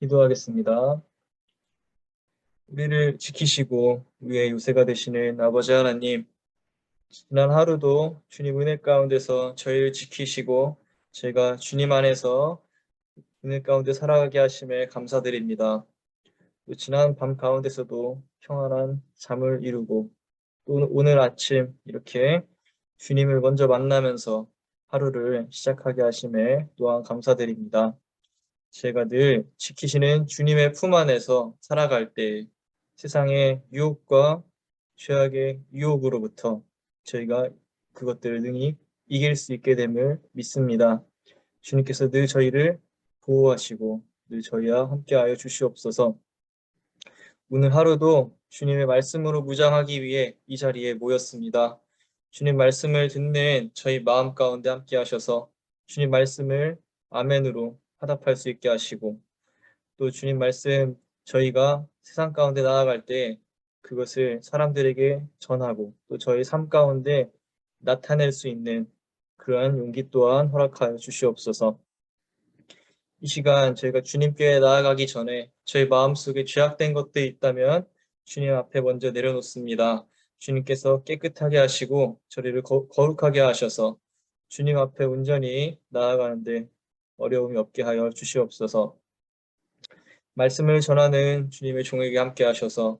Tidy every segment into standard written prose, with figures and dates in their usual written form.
기도하겠습니다. 우리를 지키시고 우리의 요새가 되시는 아버지 하나님, 지난 하루도 주님 은혜 가운데서 저희를 지키시고 저희가 주님 안에서 은혜 가운데 살아가게 하심에 감사드립니다. 또 지난 밤 가운데서도 평안한 잠을 이루고 또 오늘 아침 이렇게 주님을 먼저 만나면서 하루를 시작하게 하심에 또한 감사드립니다. 제가 늘 지키시는 주님의 품 안에서 살아갈 때 세상의 유혹과 죄악의 유혹으로부터 저희가 그것들을 능히 이길 수 있게 됨을 믿습니다. 주님께서 늘 저희를 보호하시고 늘 저희와 함께하여 주시옵소서. 오늘 하루도 주님의 말씀으로 무장하기 위해 이 자리에 모였습니다. 주님 말씀을 듣는 저희 마음 가운데 함께 하셔서 주님 말씀을 아멘으로 화답할 수 있게 하시고 또 주님 말씀 저희가 세상 가운데 나아갈 때 그것을 사람들에게 전하고 또 저희 삶 가운데 나타낼 수 있는 그러한 용기 또한 허락하여 주시옵소서. 이 시간 저희가 주님께 나아가기 전에 저희 마음속에 죄악된 것들이 있다면 주님 앞에 먼저 내려놓습니다. 주님께서 깨끗하게 하시고 저희를 거룩하게 하셔서 주님 앞에 온전히 나아가는데 어려움이 없게 하여 주시옵소서. 말씀을 전하는 주님의 종에게 함께 하셔서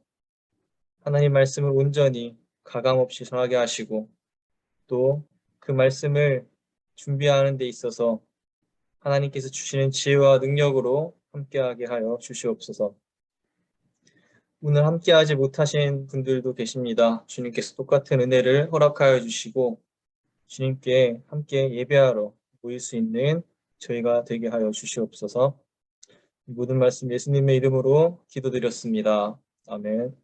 하나님 말씀을 온전히 가감없이 전하게 하시고 또 그 말씀을 준비하는 데 있어서 하나님께서 주시는 지혜와 능력으로 함께하게 하여 주시옵소서. 오늘 함께하지 못하신 분들도 계십니다. 주님께서 똑같은 은혜를 허락하여 주시고 주님께 함께 예배하러 모일 수 있는 저희가 되게 하여 주시옵소서. 이 모든 말씀 예수님의 이름으로 기도드렸습니다. 아멘.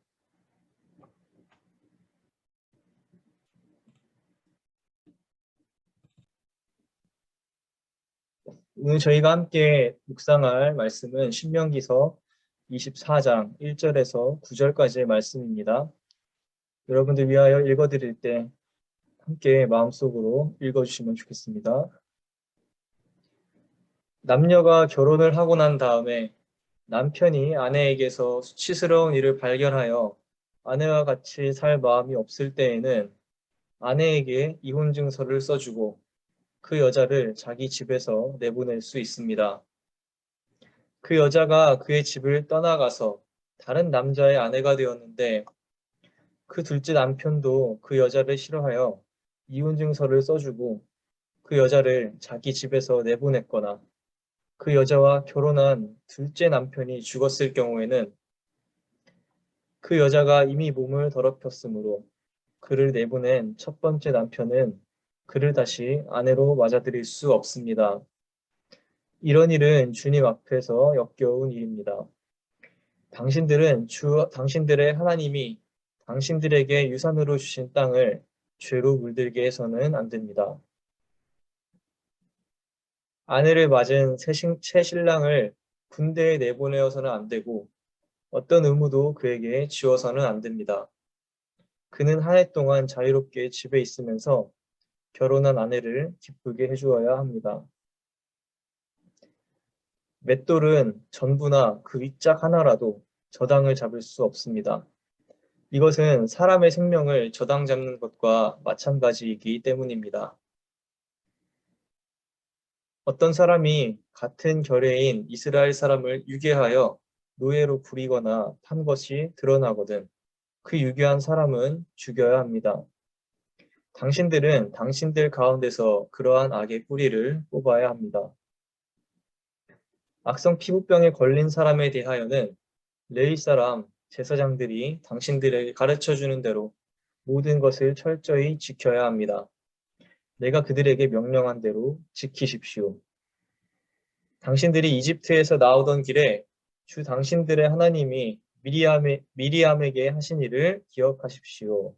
오늘 저희가 함께 묵상할 말씀은 신명기서 24장 1절에서 9절까지의 말씀입니다. 여러분들 위하여 읽어드릴 때 함께 마음속으로 읽어주시면 좋겠습니다. 남녀가 결혼을 하고 난 다음에 남편이 아내에게서 수치스러운 일을 발견하여 아내와 같이 살 마음이 없을 때에는 아내에게 이혼 증서를 써주고 그 여자를 자기 집에서 내보낼 수 있습니다. 그 여자가 그의 집을 떠나가서 다른 남자의 아내가 되었는데 그 둘째 남편도 그 여자를 싫어하여 이혼 증서를 써주고 그 여자를 자기 집에서 내보냈거나 그 여자와 결혼한 둘째 남편이 죽었을 경우에는 그 여자가 이미 몸을 더럽혔으므로 그를 내보낸 첫 번째 남편은 그를 다시 아내로 맞아들일 수 없습니다. 이런 일은 주님 앞에서 역겨운 일입니다. 당신들의 하나님이 당신들에게 유산으로 주신 땅을 죄로 물들게 해서는 안 됩니다. 아내를 맞은 새 신랑을 군대에 내보내어서는 안 되고 어떤 의무도 그에게 지워서는 안 됩니다. 그는 한 해 동안 자유롭게 집에 있으면서 결혼한 아내를 기쁘게 해주어야 합니다. 맷돌은 전부나 그 윗짝 하나라도 저당을 잡을 수 없습니다. 이것은 사람의 생명을 저당 잡는 것과 마찬가지이기 때문입니다. 어떤 사람이 같은 결례인 이스라엘 사람을 유괴하여 노예로 부리거나 판 것이 드러나거든 그 유괴한 사람은 죽여야 합니다. 당신들은 당신들 가운데서 그러한 악의 뿌리를 뽑아야 합니다. 악성 피부병에 걸린 사람에 대하여는 레위 사람 제사장들이 당신들에게 가르쳐주는 대로 모든 것을 철저히 지켜야 합니다. 내가 그들에게 명령한 대로 지키십시오. 당신들이 이집트에서 나오던 길에 주 당신들의 하나님이 미리암에게 하신 일을 기억하십시오.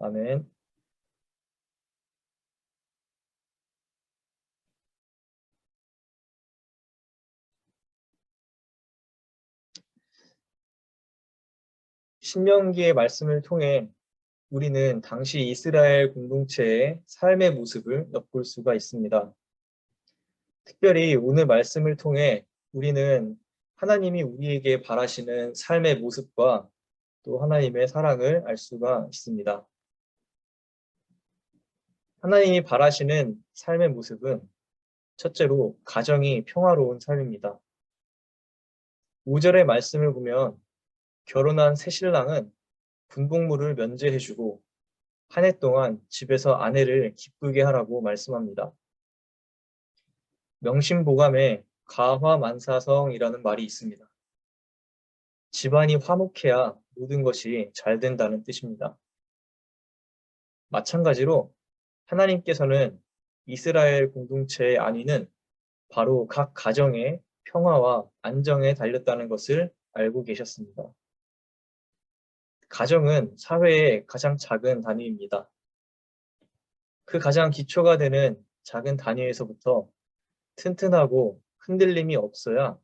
아멘. 신명기의 말씀을 통해 우리는 당시 이스라엘 공동체의 삶의 모습을 엿볼 수가 있습니다. 특별히 오늘 말씀을 통해 우리는 하나님이 우리에게 바라시는 삶의 모습과 또 하나님의 사랑을 알 수가 있습니다. 하나님이 바라시는 삶의 모습은 첫째로 가정이 평화로운 삶입니다. 5절의 말씀을 보면 결혼한 새신랑은 분봉물을 면제해주고 한 해 동안 집에서 아내를 기쁘게 하라고 말씀합니다. 명심보감에 가화만사성이라는 말이 있습니다. 집안이 화목해야 모든 것이 잘 된다는 뜻입니다. 마찬가지로 하나님께서는 이스라엘 공동체의 안위는 바로 각 가정의 평화와 안정에 달렸다는 것을 알고 계셨습니다. 가정은 사회의 가장 작은 단위입니다. 그 가장 기초가 되는 작은 단위에서부터 튼튼하고 흔들림이 없어야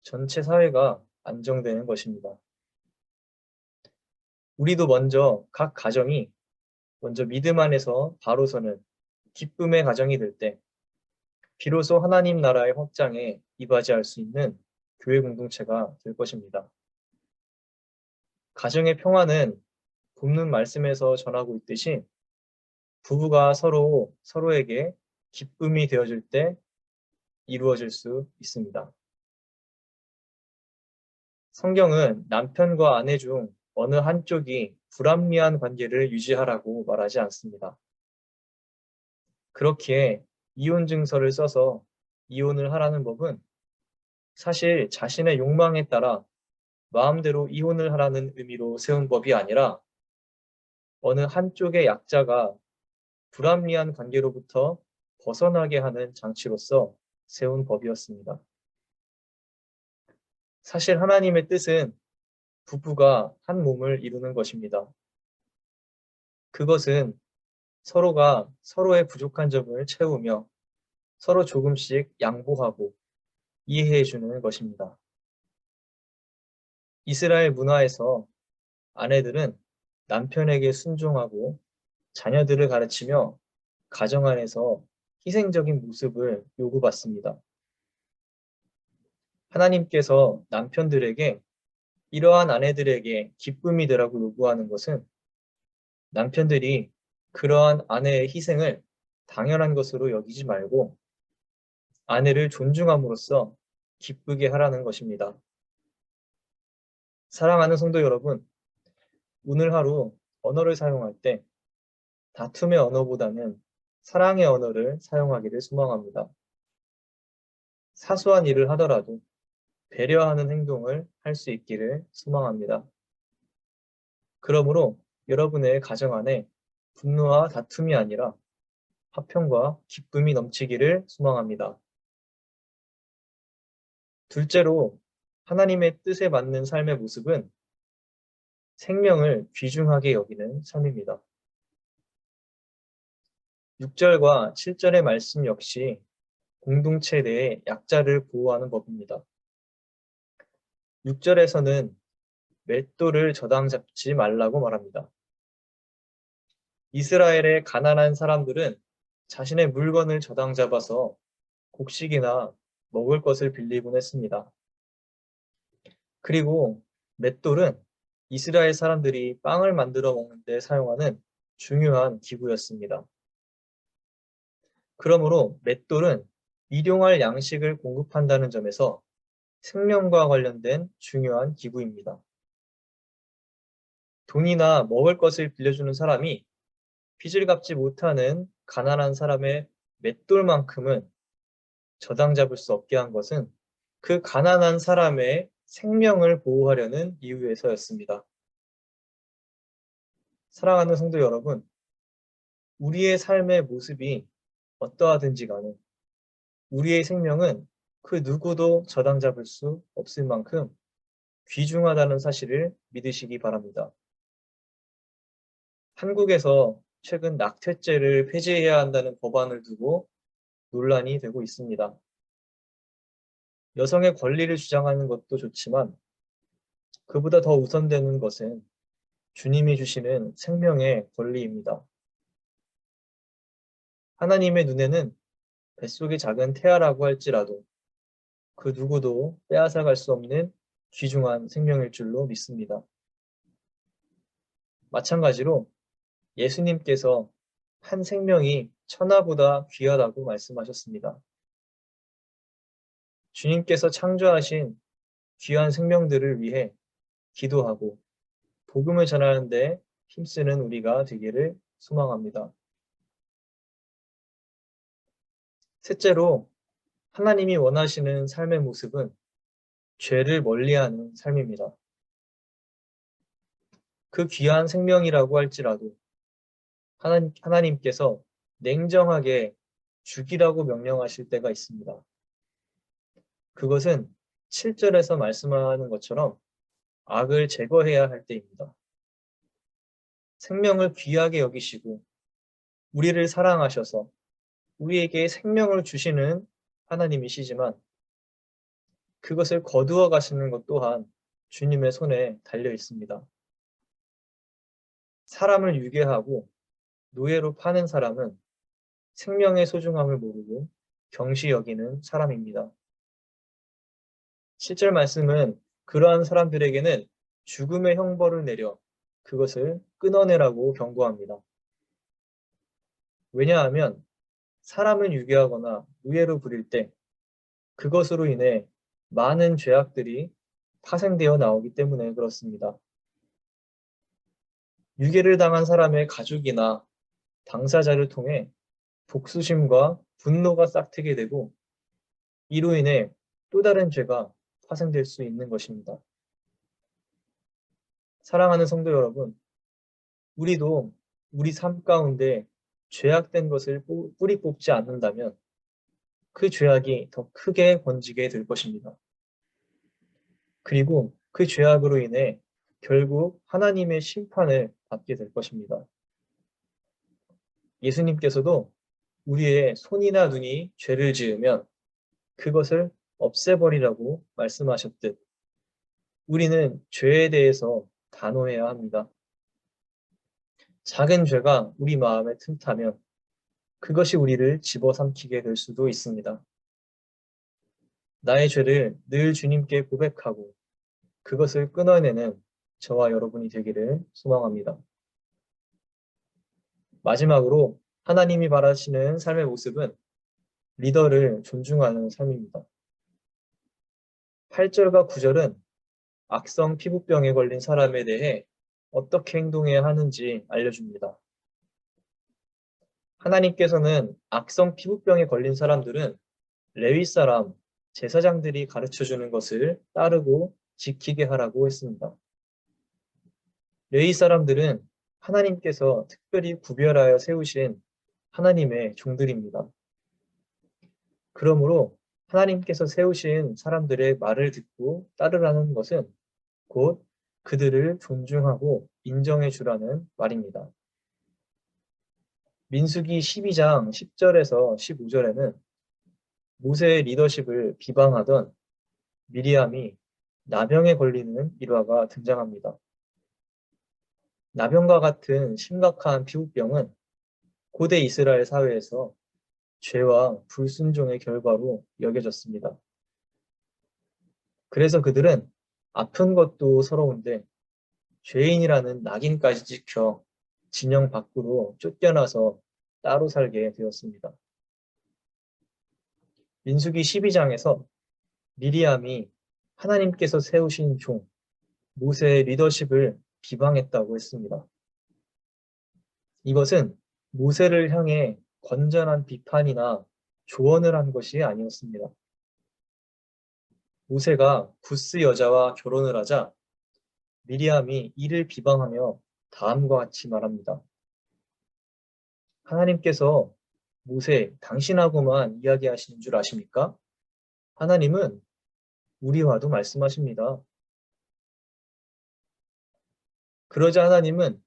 전체 사회가 안정되는 것입니다. 우리도 먼저 각 가정이 먼저 믿음 안에서 바로 서는 기쁨의 가정이 될 때 비로소 하나님 나라의 확장에 이바지할 수 있는 교회 공동체가 될 것입니다. 가정의 평화는 본문 말씀에서 전하고 있듯이 부부가 서로에게 기쁨이 되어줄 때 이루어질 수 있습니다. 성경은 남편과 아내 중 어느 한쪽이 불합리한 관계를 유지하라고 말하지 않습니다. 그렇기에 이혼 증서를 써서 이혼을 하라는 법은 사실 자신의 욕망에 따라 마음대로 이혼을 하라는 의미로 세운 법이 아니라 어느 한쪽의 약자가 불합리한 관계로부터 벗어나게 하는 장치로서 세운 법이었습니다. 사실 하나님의 뜻은 부부가 한 몸을 이루는 것입니다. 그것은 서로가 서로의 부족한 점을 채우며 서로 조금씩 양보하고 이해해 주는 것입니다. 이스라엘 문화에서 아내들은 남편에게 순종하고 자녀들을 가르치며 가정 안에서 희생적인 모습을 요구받습니다. 하나님께서 남편들에게 이러한 아내들에게 기쁨이 되라고 요구하는 것은 남편들이 그러한 아내의 희생을 당연한 것으로 여기지 말고 아내를 존중함으로써 기쁘게 하라는 것입니다. 사랑하는 성도 여러분, 오늘 하루 언어를 사용할 때 다툼의 언어보다는 사랑의 언어를 사용하기를 소망합니다. 사소한 일을 하더라도 배려하는 행동을 할 수 있기를 소망합니다. 그러므로 여러분의 가정 안에 분노와 다툼이 아니라 화평과 기쁨이 넘치기를 소망합니다. 둘째로 하나님의 뜻에 맞는 삶의 모습은 생명을 귀중하게 여기는 삶입니다. 6절과 7절의 말씀 역시 공동체 내의 약자를 보호하는 법입니다. 6절에서는 맷돌을 저당 잡지 말라고 말합니다. 이스라엘의 가난한 사람들은 자신의 물건을 저당 잡아서 곡식이나 먹을 것을 빌리곤 했습니다. 그리고 맷돌은 이스라엘 사람들이 빵을 만들어 먹는 데 사용하는 중요한 기구였습니다. 그러므로 맷돌은 일용할 양식을 공급한다는 점에서 생명과 관련된 중요한 기구입니다. 돈이나 먹을 것을 빌려주는 사람이 빚을 갚지 못하는 가난한 사람의 맷돌만큼은 저당 잡을 수 없게 한 것은 그 가난한 사람의 생명을 보호하려는 이유에서였습니다. 사랑하는 성도 여러분, 우리의 삶의 모습이 어떠하든지 간에 우리의 생명은 그 누구도 저당 잡을 수 없을 만큼 귀중하다는 사실을 믿으시기 바랍니다. 한국에서 최근 낙태죄를 폐지해야 한다는 법안을 두고 논란이 되고 있습니다. 여성의 권리를 주장하는 것도 좋지만 그보다 더 우선되는 것은 주님이 주시는 생명의 권리입니다. 하나님의 눈에는 뱃속이 작은 태아라고 할지라도 그 누구도 빼앗아갈 수 없는 귀중한 생명일 줄로 믿습니다. 마찬가지로 예수님께서 한 생명이 천하보다 귀하다고 말씀하셨습니다. 주님께서 창조하신 귀한 생명들을 위해 기도하고 복음을 전하는 데 힘쓰는 우리가 되기를 소망합니다. 셋째로 하나님이 원하시는 삶의 모습은 죄를 멀리하는 삶입니다. 그 귀한 생명이라고 할지라도 하나님께서 냉정하게 죽이라고 명령하실 때가 있습니다. 그것은 7절에서 말씀하는 것처럼 악을 제거해야 할 때입니다. 생명을 귀하게 여기시고 우리를 사랑하셔서 우리에게 생명을 주시는 하나님이시지만 그것을 거두어 가시는 것 또한 주님의 손에 달려 있습니다. 사람을 유괴하고 노예로 파는 사람은 생명의 소중함을 모르고 경시 여기는 사람입니다. 7절 말씀은 그러한 사람들에게는 죽음의 형벌을 내려 그것을 끊어내라고 경고합니다. 왜냐하면 사람을 유괴하거나 노예로 부릴 때 그것으로 인해 많은 죄악들이 파생되어 나오기 때문에 그렇습니다. 유괴를 당한 사람의 가족이나 당사자를 통해 복수심과 분노가 싹트게 되고 이로 인해 또 다른 죄가 파생될 수 있는 것입니다. 사랑하는 성도 여러분, 우리도 우리 삶 가운데 죄악된 것을 뿌리 뽑지 않는다면 그 죄악이 더 크게 번지게 될 것입니다. 그리고 그 죄악으로 인해 결국 하나님의 심판을 받게 될 것입니다. 예수님께서도 우리의 손이나 눈이 죄를 지으면 그것을 없애버리라고 말씀하셨듯 우리는 죄에 대해서 단호해야 합니다. 작은 죄가 우리 마음에 틈타면 그것이 우리를 집어삼키게 될 수도 있습니다. 나의 죄를 늘 주님께 고백하고 그것을 끊어내는 저와 여러분이 되기를 소망합니다. 마지막으로 하나님이 바라시는 삶의 모습은 리더를 존중하는 삶입니다. 8절과 9절은 악성 피부병에 걸린 사람에 대해 어떻게 행동해야 하는지 알려줍니다. 하나님께서는 악성 피부병에 걸린 사람들은 레위 사람, 제사장들이 가르쳐주는 것을 따르고 지키게 하라고 했습니다. 레위 사람들은 하나님께서 특별히 구별하여 세우신 하나님의 종들입니다. 그러므로 하나님께서 세우신 사람들의 말을 듣고 따르라는 것은 곧 그들을 존중하고 인정해 주라는 말입니다. 민수기 12장 10절에서 15절에는 모세의 리더십을 비방하던 미리암이 나병에 걸리는 일화가 등장합니다. 나병과 같은 심각한 피부병은 고대 이스라엘 사회에서 죄와 불순종의 결과로 여겨졌습니다. 그래서 그들은 아픈 것도 서러운데 죄인이라는 낙인까지 찍혀 진영 밖으로 쫓겨나서 따로 살게 되었습니다. 민수기 12장에서 미리암이 하나님께서 세우신 종, 모세의 리더십을 비방했다고 했습니다. 이것은 모세를 향해 건전한 비판이나 조언을 한 것이 아니었습니다. 모세가 구스 여자와 결혼을 하자 미리암이 이를 비방하며 다음과 같이 말합니다. 하나님께서 모세, 당신하고만 이야기하시는 줄 아십니까? 하나님은 우리와도 말씀하십니다. 그러자 하나님은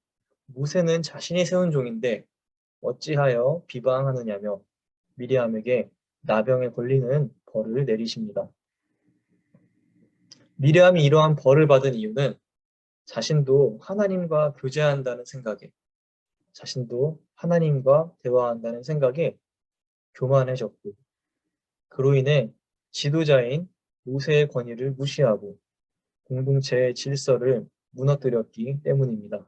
모세는 자신이 세운 종인데 어찌하여 비방하느냐며 미리암에게 나병에 걸리는 벌을 내리십니다. 미리암이 이러한 벌을 받은 이유는 자신도 하나님과 교제한다는 생각에, 자신도 하나님과 대화한다는 생각에 교만해졌고, 그로 인해 지도자인 모세의 권위를 무시하고 공동체의 질서를 무너뜨렸기 때문입니다.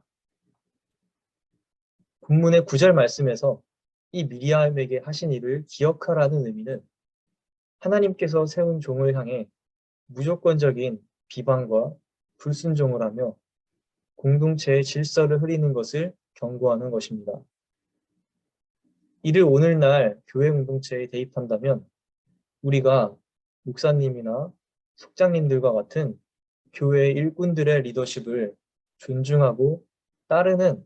본문의 9절 말씀에서 이 미리암에게 하신 일을 기억하라는 의미는 하나님께서 세운 종을 향해 무조건적인 비방과 불순종을 하며 공동체의 질서를 흐리는 것을 경고하는 것입니다. 이를 오늘날 교회 공동체에 대입한다면 우리가 목사님이나 속장님들과 같은 교회 일꾼들의 리더십을 존중하고 따르는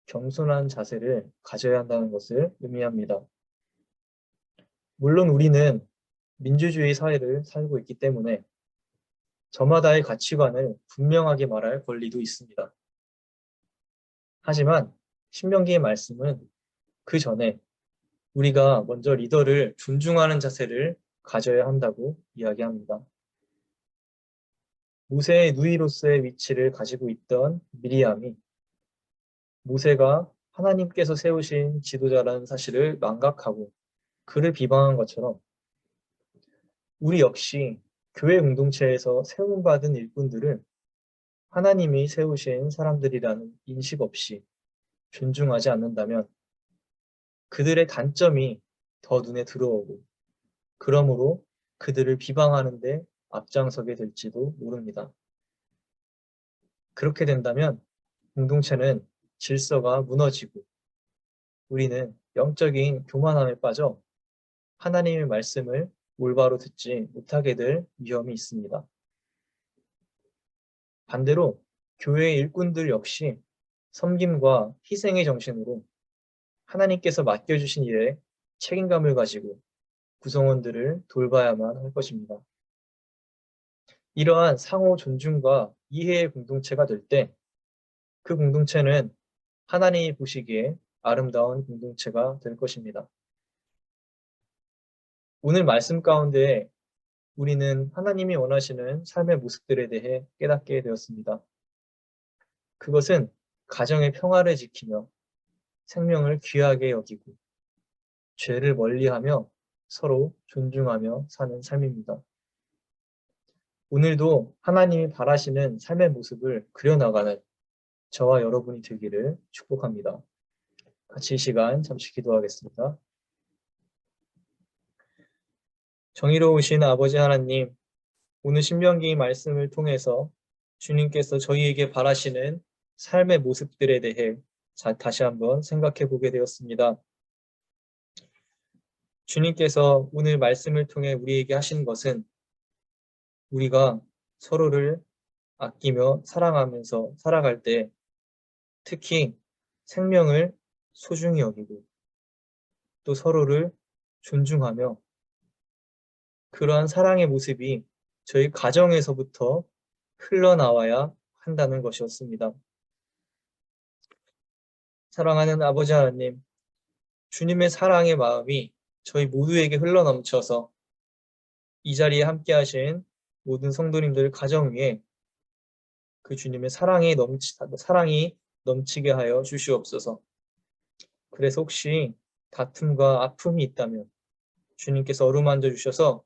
겸손한 자세를 가져야 한다는 것을 의미합니다. 물론 우리는 민주주의 사회를 살고 있기 때문에 저마다의 가치관을 분명하게 말할 권리도 있습니다. 하지만 신명기의 말씀은 그 전에 우리가 먼저 리더를 존중하는 자세를 가져야 한다고 이야기합니다. 모세의 누이로서의 위치를 가지고 있던 미리암이 모세가 하나님께서 세우신 지도자라는 사실을 망각하고 그를 비방한 것처럼 우리 역시 교회 공동체에서 세움받은 일꾼들을 하나님이 세우신 사람들이라는 인식 없이 존중하지 않는다면 그들의 단점이 더 눈에 들어오고 그러므로 그들을 비방하는 데 앞장서게 될지도 모릅니다. 그렇게 된다면 공동체는 질서가 무너지고 우리는 영적인 교만함에 빠져 하나님의 말씀을 올바로 듣지 못하게 될 위험이 있습니다. 반대로 교회의 일꾼들 역시 섬김과 희생의 정신으로 하나님께서 맡겨주신 일에 책임감을 가지고 구성원들을 돌봐야만 할 것입니다. 이러한 상호 존중과 이해의 공동체가 될 때 그 공동체는 하나님이 보시기에 아름다운 공동체가 될 것입니다. 오늘 말씀 가운데 우리는 하나님이 원하시는 삶의 모습들에 대해 깨닫게 되었습니다. 그것은 가정의 평화를 지키며 생명을 귀하게 여기고 죄를 멀리하며 서로 존중하며 사는 삶입니다. 오늘도 하나님이 바라시는 삶의 모습을 그려나가는 저와 여러분이 되기를 축복합니다. 같이 이 시간 잠시 기도하겠습니다. 정의로우신 아버지 하나님, 오늘 신명기 말씀을 통해서 주님께서 저희에게 바라시는 삶의 모습들에 대해 다시 한번 생각해 보게 되었습니다. 주님께서 오늘 말씀을 통해 우리에게 하신 것은 우리가 서로를 아끼며 사랑하면서 살아갈 때 특히 생명을 소중히 여기고 또 서로를 존중하며 그러한 사랑의 모습이 저희 가정에서부터 흘러나와야 한다는 것이었습니다. 사랑하는 아버지 하나님, 주님의 사랑의 마음이 저희 모두에게 흘러넘쳐서 이 자리에 함께 하신 모든 성도님들 가정 위에 그 주님의 사랑이 넘치게 하여 주시옵소서. 그래서 혹시 다툼과 아픔이 있다면 주님께서 어루만져 주셔서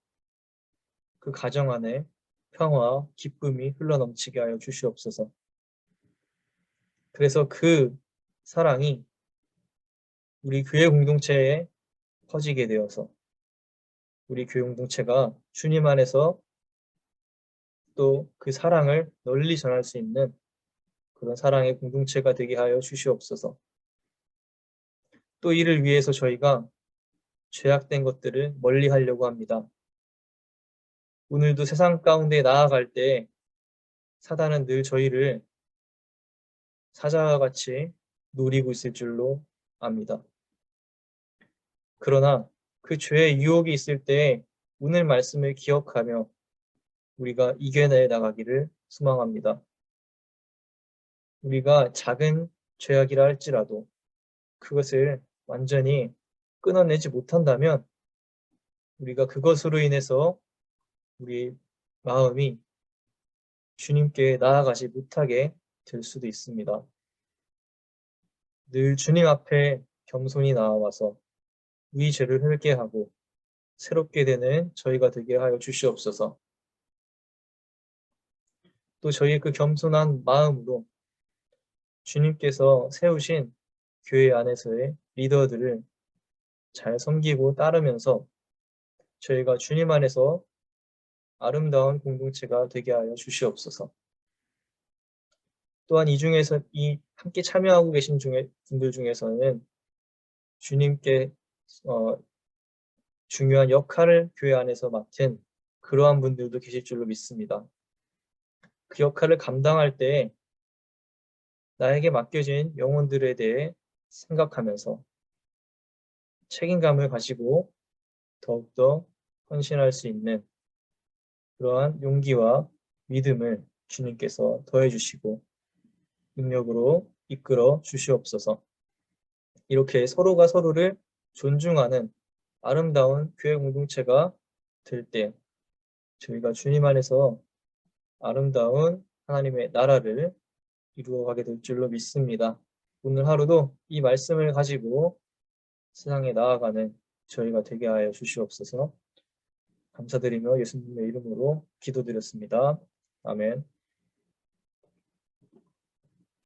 그 가정 안에 평화와 기쁨이 흘러넘치게 하여 주시옵소서. 그래서 그 사랑이 우리 교회 공동체에 퍼지게 되어서 우리 교회 공동체가 주님 안에서 또 그 사랑을 널리 전할 수 있는 그런 사랑의 공동체가 되게 하여 주시옵소서. 또 이를 위해서 저희가 죄악된 것들을 멀리 하려고 합니다. 오늘도 세상 가운데 나아갈 때 사단은 늘 저희를 사자와 같이 노리고 있을 줄로 압니다. 그러나 그 죄의 유혹이 있을 때 오늘 말씀을 기억하며 우리가 이겨내 나가기를 소망합니다. 우리가 작은 죄악이라 할지라도 그것을 완전히 끊어내지 못한다면 우리가 그것으로 인해서 우리 마음이 주님께 나아가지 못하게 될 수도 있습니다. 늘 주님 앞에 겸손히 나아와서 우리 죄를 회개하고 새롭게 되는 저희가 되게 하여 주시옵소서. 또 저희 그 겸손한 마음으로 주님께서 세우신 교회 안에서의 리더들을 잘 섬기고 따르면서 저희가 주님 안에서 아름다운 공동체가 되게 하여 주시옵소서. 또한 이 함께 참여하고 계신 분들 중에서는 주님께 어, 중요한 역할을 교회 안에서 맡은 그러한 분들도 계실 줄로 믿습니다. 그 역할을 감당할 때 나에게 맡겨진 영혼들에 대해 생각하면서 책임감을 가지고 더욱더 헌신할 수 있는 그러한 용기와 믿음을 주님께서 더해 주시고 능력으로 이끌어 주시옵소서. 이렇게 서로가 서로를 존중하는 아름다운 교회 공동체가 될 때 저희가 주님 안에서 아름다운 하나님의 나라를 이루어가게 될 줄로 믿습니다. 오늘 하루도 이 말씀을 가지고 세상에 나아가는 저희가 되게 하여 주시옵소서. 감사드리며 예수님의 이름으로 기도드렸습니다. 아멘.